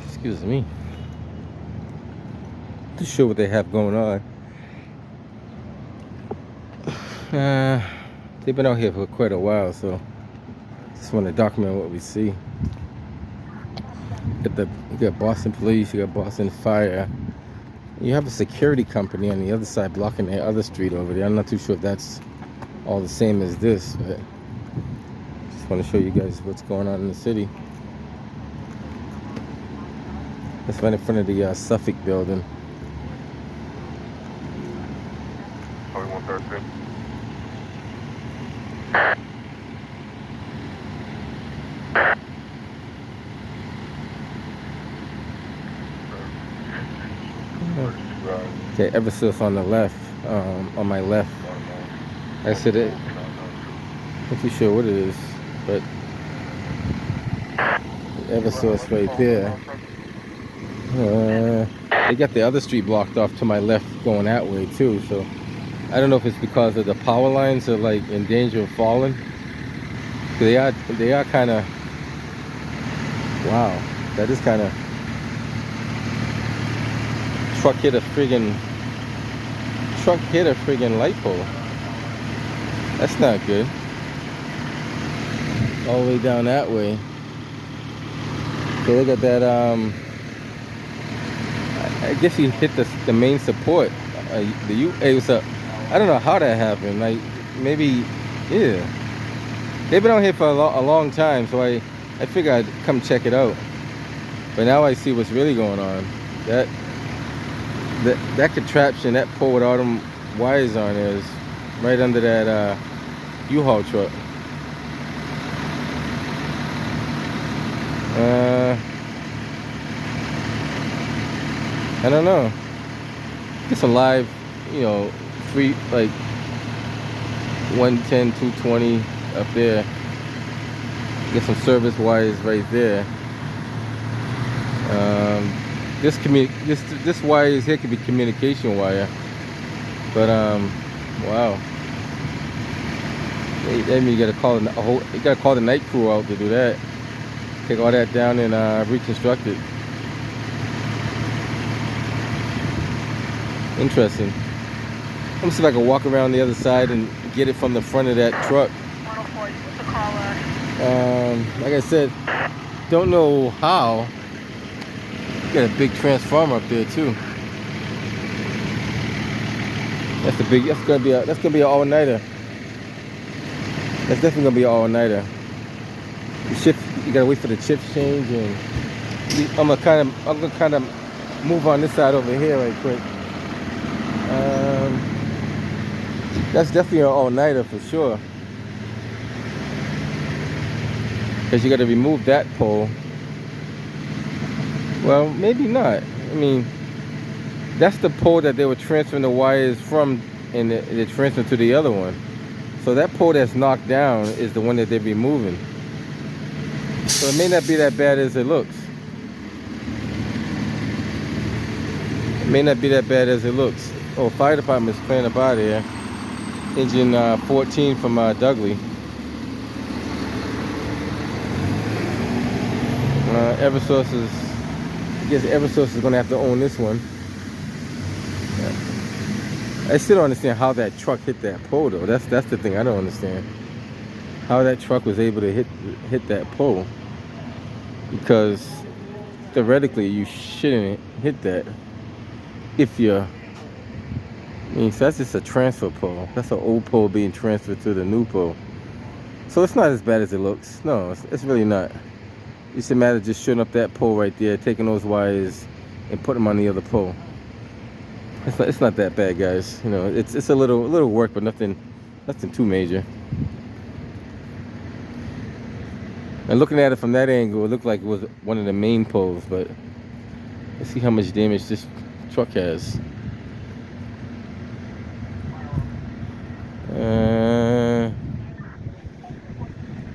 Excuse me. To show what they have going on. Uh, they've been out here for quite a while, so just want to document what we see. You got Boston Police, you got Boston Fire. You have a security company on the other side blocking the other street over there. I'm not too sure if that's all the same as this, but just want to show you guys what's going on in the city. That's right in front of the Suffolk building. 2113. Okay, Eversource on the left, on my left. I said it. I'm not too sure what it is, but Eversource right there. They got the other street blocked off to my left going that way too, so I don't know if it's because of the power lines are like in danger of falling. They are kind of, wow, that is kind of, truck hit a friggin' light pole. That's not good. All the way down that way. So look at that, I guess he hit the main support. It was I don't know how that happened. Like, maybe, yeah. They've been out here for a long time, so I figured I'd come check it out. But now I see what's really going on. That contraption, that pole with all them wires on it is right under that U-Haul truck. I don't know. It's a live, free, like 110, 220 up there. Get some service wires right there. This wire is here could be communication wire, but wow. That means you gotta call the night crew out to do that. Take all that down and reconstruct it. Interesting. Let me see if I can walk around the other side and get it from the front of that truck. Like I said, don't know how. Got a big transformer up there too. That's gonna be an all-nighter. That's definitely gonna be an all-nighter. You gotta wait for the shift change, and I'm gonna kind of move on this side over here right quick. That's definitely an all-nighter for sure. Because you got to remove that pole. Well, maybe not. I mean, that's the pole that they were transferring the wires from, and they're transferring to the other one. So that pole that's knocked down is the one that they're removing. So it may not be that bad as it looks. It may not be that bad as it looks. Oh, fire department's clearing up out of here. Engine 14 from Dudley. Eversource is, I guess Eversource is gonna have to own this one. I still don't understand how that truck hit that pole though. That's the thing I don't understand. How that truck was able to hit that pole. Because theoretically you shouldn't hit that if you're, I mean, so that's just a transfer pole. That's an old pole being transferred to the new pole. So it's not as bad as it looks. No, it's really not. It's a matter of just shooting up that pole right there, taking those wires and putting them on the other pole. It's not that bad, guys. It's a little work, but nothing too major. And looking at it from that angle, it looked like it was one of the main poles, but let's see how much damage this truck has.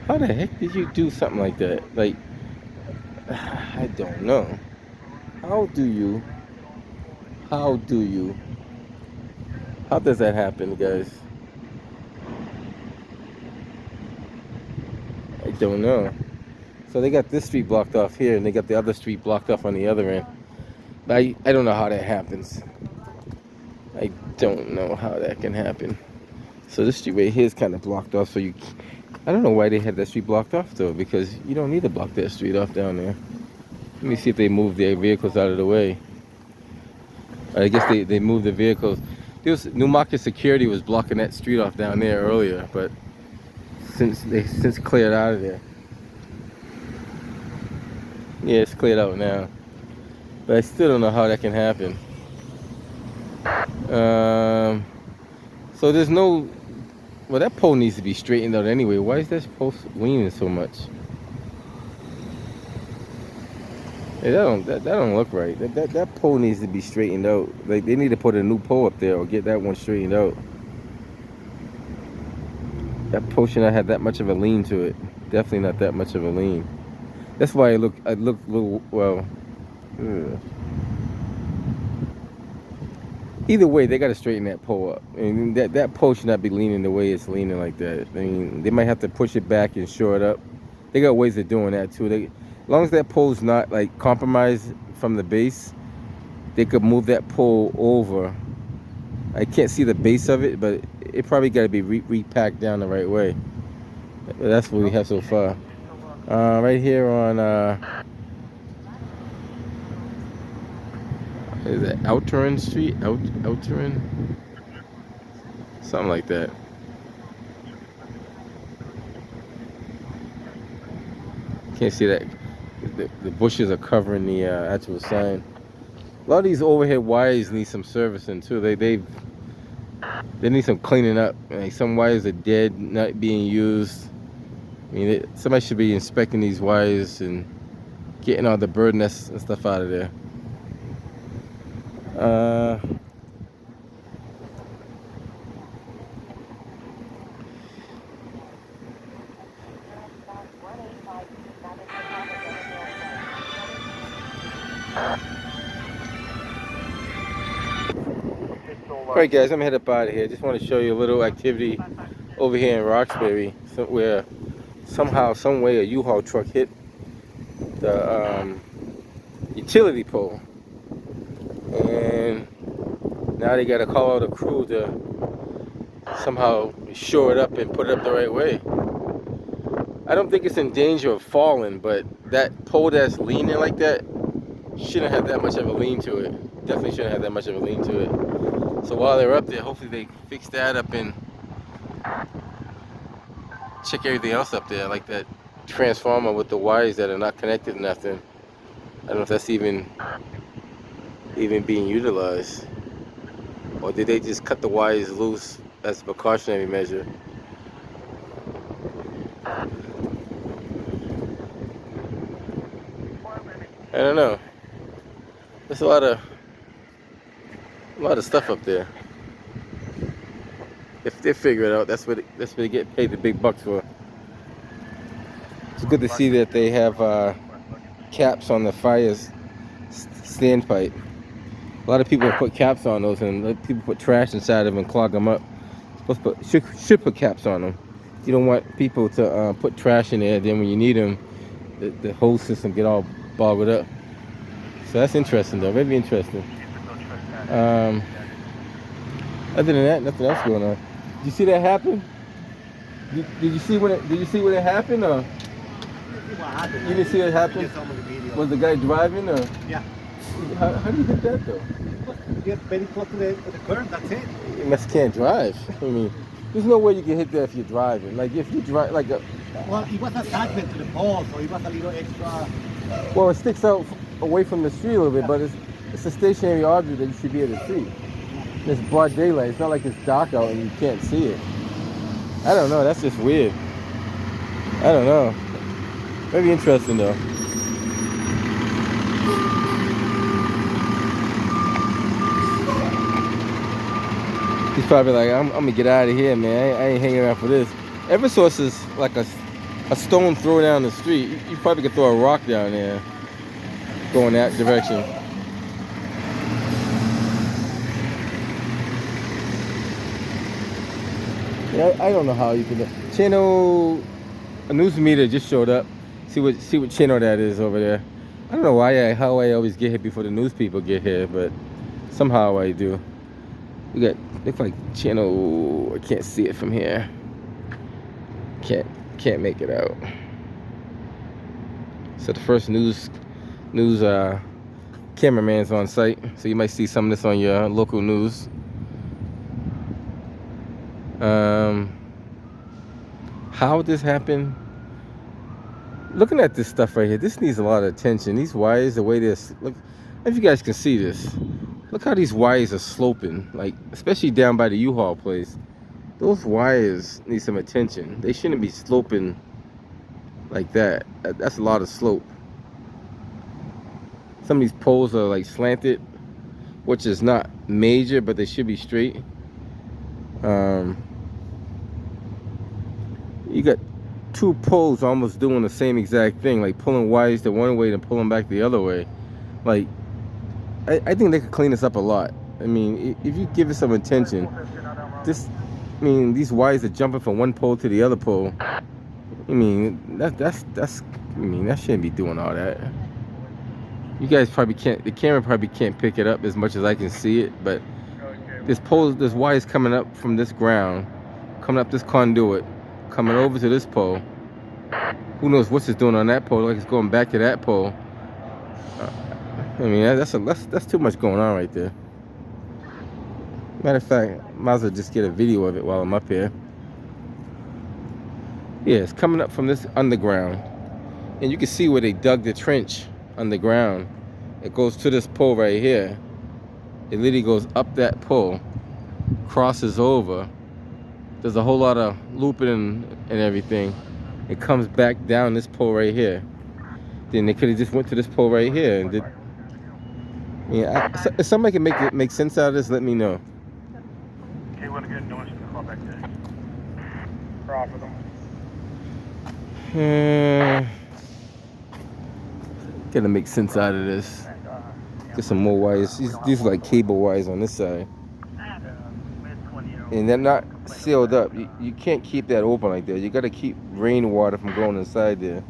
How the heck did you do something like that? Like, I don't know. How does that happen, guys? I don't know. So they got this street blocked off here, and they got the other street blocked off on the other end. But I don't know how that happens. I don't know how that can happen. So this street right here is kind of blocked off. So I don't know why they had that street blocked off though, because you don't need to block that street off down there. Let me see if they moved their vehicles out of the way. I guess they moved the vehicles. Newmarket security was blocking that street off down there earlier, but since cleared out of there. Yeah, it's cleared out now. But I still don't know how that can happen. So there's no... Well, that pole needs to be straightened out anyway. Why is that post leaning so much? Hey, that don't look right. That pole needs to be straightened out. Like, they need to put a new pole up there or get that one straightened out. That pole should not have that much of a lean to it. Definitely not that much of a lean. That's why I look a little, well... Ugh. Either way, they got to straighten that pole up. I mean, that pole should not be leaning the way it's leaning like that. I mean, they might have to push it back and shore it up. They got ways of doing that too. As long as that pole's not like compromised from the base, they could move that pole over. I can't see the base of it, but it probably got to be repacked down the right way. But that's what we have so far. Right here on... is that Outram Street? Outram? Something like that. Can't see that. The bushes are covering the actual sign. A lot of these overhead wires need some servicing too. They need some cleaning up. Like, some wires are dead, not being used. I mean, somebody should be inspecting these wires and getting all the bird nests and stuff out of there. Alright guys, I'm headed up out of here. Just want to show you a little activity over here in Roxbury, where somehow, some way, a U-Haul truck hit the utility pole. And now they got to call out a crew to somehow shore it up and put it up the right way. I don't think it's in danger of falling, but that pole that's leaning like that shouldn't have that much of a lean to it. Definitely shouldn't have that much of a lean to it. So while they're up there, hopefully they fix that up and check everything else up there, like that transformer with the wires that are not connected to nothing. I don't know if that's even being utilized, or did they just cut the wires loose as a precautionary measure? I don't know. There's a lot of stuff up there. If they figure it out, that's what they get paid the big bucks for. It's good to see that they have caps on the fire standpipe. A lot of people put caps on those, and people put trash inside of them and clog them up. Should put caps on them. You don't want people to put trash in there. Then when you need them, the whole system get all boggled up. So that's interesting, though. Very interesting. Other than that, nothing else going on. Did you see that happen? Did you see when it happened, or you didn't see it happen? Was the guy driving, or? Yeah. How do you hit that though? Get very close to the curb. That's it. You must can't drive. I mean, there's no way you can hit that if you're driving. Like if you drive, like a. Well, it was attachment to the pole, so it was a little extra. Well, it sticks out away from the street a little bit, but it's a stationary object that you should be able to see. It's broad daylight. It's not like it's dark out and you can't see it. I don't know. That's just weird. I don't know. Maybe interesting though. He's probably like, I'm gonna get out of here, man. I ain't hanging around for this. Eversource is like a stone throw down the street. You probably could throw a rock down there, going that direction. Yeah, I don't know how you can. A news meter just showed up. See what channel that is over there. I don't know how I always get here before the news people get here, but somehow I do. We got looks like channel. I can't see it from here. Can't make it out. So the first news cameraman's on site, so you might see some of this on your local news. How this happened? Looking at this stuff right here, this needs a lot of attention. These wires, the way this look, if you guys can see this, look how these wires are sloping, like especially down by the U-Haul place. Those wires need some attention. They shouldn't be sloping like that. That's a lot of slope. Some of these poles are like slanted, which is not major, but they should be straight. You got two poles almost doing the same exact thing, like pulling wires the one way and pulling back the other way. Like, I think they could clean this up a lot. I mean, if you give it some attention, these wires are jumping from one pole to the other pole. I mean, that shouldn't be doing all that. You guys probably can't, the camera probably can't pick it up as much as I can see it, but this wires coming up from this ground, coming up this conduit, coming over to this pole. Who knows what it's doing on that pole? Like it's going back to that pole. I mean, that's too much going on right there. Matter of fact, might as well just get a video of it while I'm up here. Yeah, it's coming up from this underground, and you can see where they dug the trench underground. It goes to this pole right here. It literally goes up that pole, crosses over. There's a whole lot of looping and everything. It comes back down this pole right here. Then they could have just went to this pole right here and did. Yeah, if somebody can make sense out of this, let me know. Okay, want to get noise to call back there. Off with them. Gotta make sense out of this. Get some more wires. These are like cable wires on this side. And they're not sealed up. You can't keep that open like that. You gotta keep rainwater from going inside there.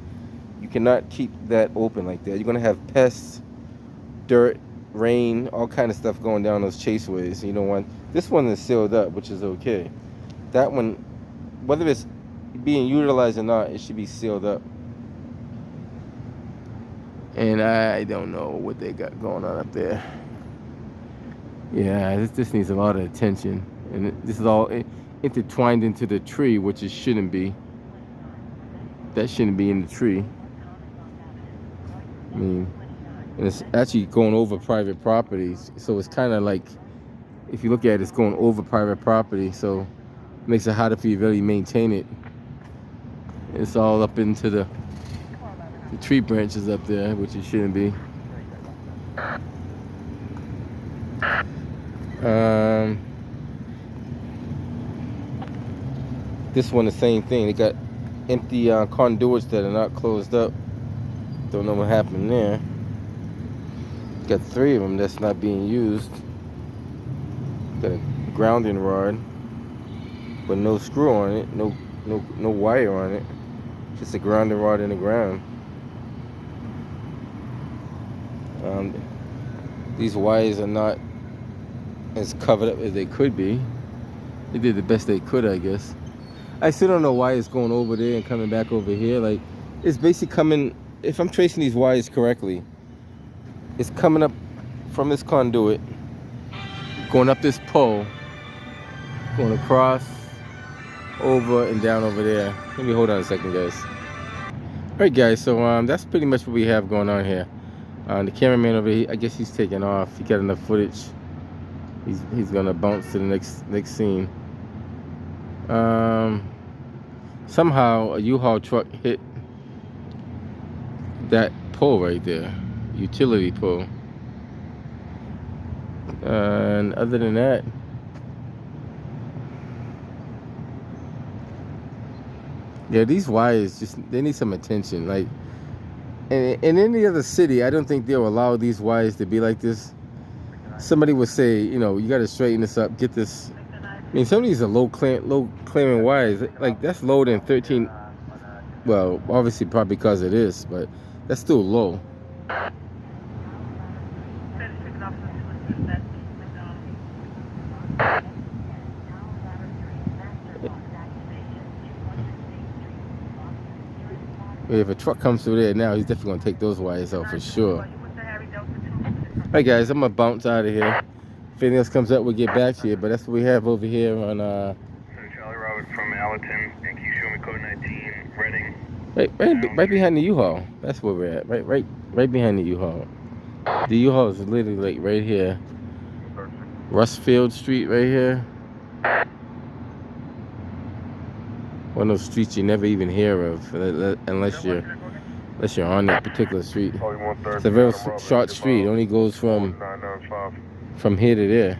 You cannot keep that open like that. You're gonna have pests, dirt, rain, all kind of stuff going down those chaseways. You don't want. This one is sealed up, which is okay. That one, whether it's being utilized or not, it should be sealed up. And I don't know what they got going on up there. Yeah, this needs a lot of attention. And this is all intertwined into the tree, which it shouldn't be. That shouldn't be in the tree. I mean, and it's actually going over private properties. So it's kind of like, if you look at it, it's going over private property. So it makes it harder for you to really maintain it. It's all up into the tree branches up there, which it shouldn't be. This one, the same thing. They got empty conduits that are not closed up. Don't know what happened there. Got 3 of them that's not being used. Got a grounding rod, but no screw on it, no wire on it. Just a grounding rod in the ground. These wires are not as covered up as they could be. They did the best they could, I guess. I still don't know why it's going over there and coming back over here. Like, it's basically coming, if I'm tracing these wires correctly, it's coming up from this conduit, going up this pole, going across, over, and down over there. Let me hold on a second, guys. All right, guys, so that's pretty much what we have going on here. The cameraman over here, I guess he's taking off. He got enough footage. He's gonna bounce to the next scene. Somehow a U-Haul truck hit that pole right there, utility pole. And other than that, yeah, these wires they need some attention. Like, in any other city, I don't think they'll allow these wires to be like this. Somebody would say, you know, you got to straighten this up, get this. I mean, some of these are low clamming wires. Like, that's lower than 13 Well, obviously probably because it is, but that's still low. If a truck comes through there now, he's definitely gonna take those wires out for sure. Alright guys, I'm gonna bounce out of here. If anything else comes up, we'll get back to you. But that's what we have over here on Charlie Robert from Allerton, and can you show me code 19, Reading? right behind the U-Haul. That's where we're at. Right behind the U-Haul. The U-Haul is literally like right here. Rustfield Street right here. One of those streets you never even hear of unless you're on that particular street. It's a very short street. It only goes from here to there.